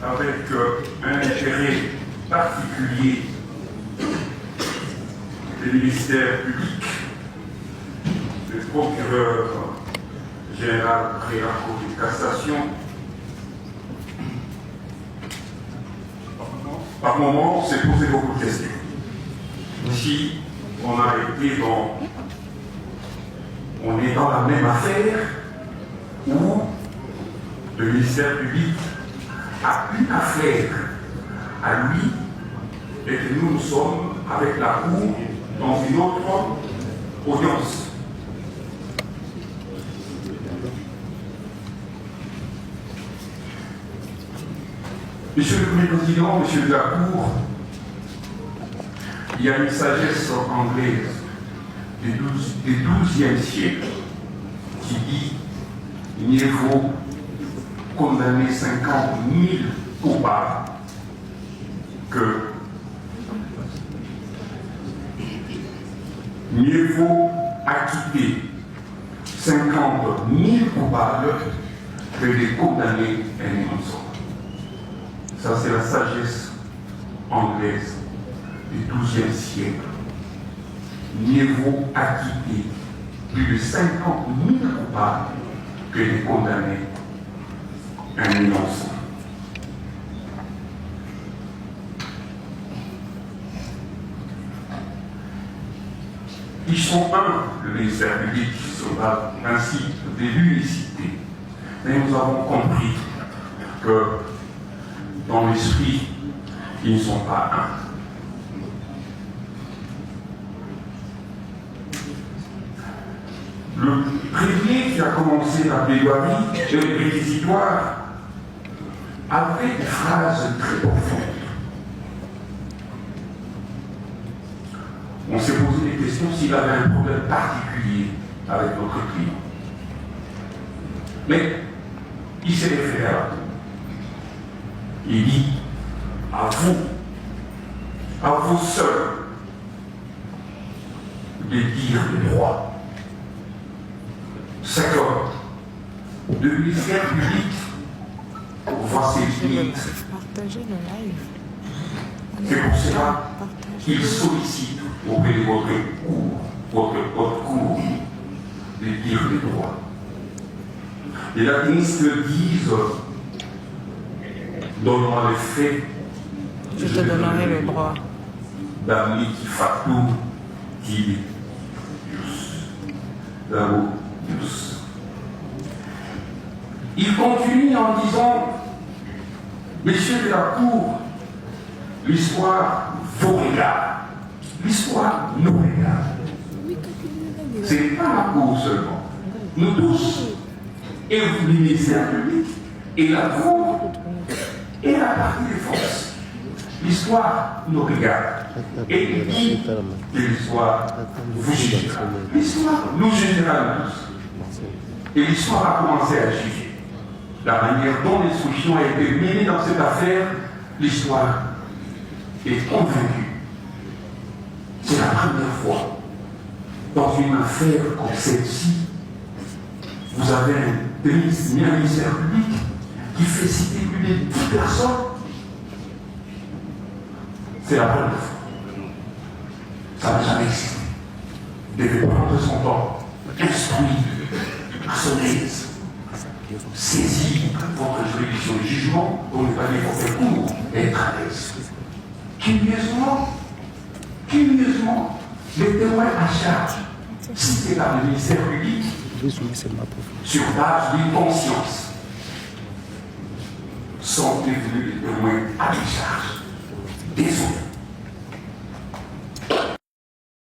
avec un intérêt particulier du ministère public, le procureur général près la Cour de cassation. Par moment, on s'est posé beaucoup de questions. Si on a été dans, on est dans la même affaire où le ministère public a une affaire à lui et que nous sommes avec la Cour dans une autre audience. Monsieur le Premier Président, Monsieur de la Cour, il y a une sagesse anglaise du XIIe siècle qui dit mieux vaut condamner 50 000 coupables que mieux vaut acquitter 50 000 coupables que de condamner un innocent. Ça, c'est la sagesse anglaise du XIIe siècle. Mieux vaut acquitter plus de 50 000 coupables que de condamner un innocent. Ils sont le ministère public, sur le principe de l'unicité. Mais nous avons compris que dans l'esprit, ils ne sont pas un. Le premier qui a commencé la plaidoirie, le réquisitoire, avait des phrases très profondes. On s'est posé des questions s'il avait un problème particulier avec notre client. Mais il s'est référé à la Cour. Il dit à vous seuls, de dire le droit. C'est que le ministère public voit ses limites. C'est pour cela qu'il sollicite auprès de votre haute cour, de dire le droit. Les latinistes disent donne-moi les faits, je te donnerai le droit. Damniti factum tibi jus. Dabo jus. Il continue en disant, messieurs de la Cour, l'histoire vous regarde. L'histoire nous regarde. Ce n'est pas la Cour seulement. Nous tous, et le ministère public, et la Cour, et la partie des forces. L'histoire nous regarde. Et il dit que l'histoire vous jugera. L'histoire nous jugera tous. Et l'histoire a commencé à juger. La manière dont l'instruction a été menée dans cette affaire, l'histoire est convaincue. C'est la première fois dans une affaire comme celle-ci, vous avez un ministère public qui fait citer plus de 10 personnes. C'est la première fois. Ça n'a jamais existé. Il devait prendre son temps, instruire à son aise, saisir votre juridiction de jugement pour ne pas dire votre cours et être à l'aise. Curieusement, les témoins à charge, cités par le ministère public, sur base d'une conscience, sont devenus des témoins à décharge. Désolé.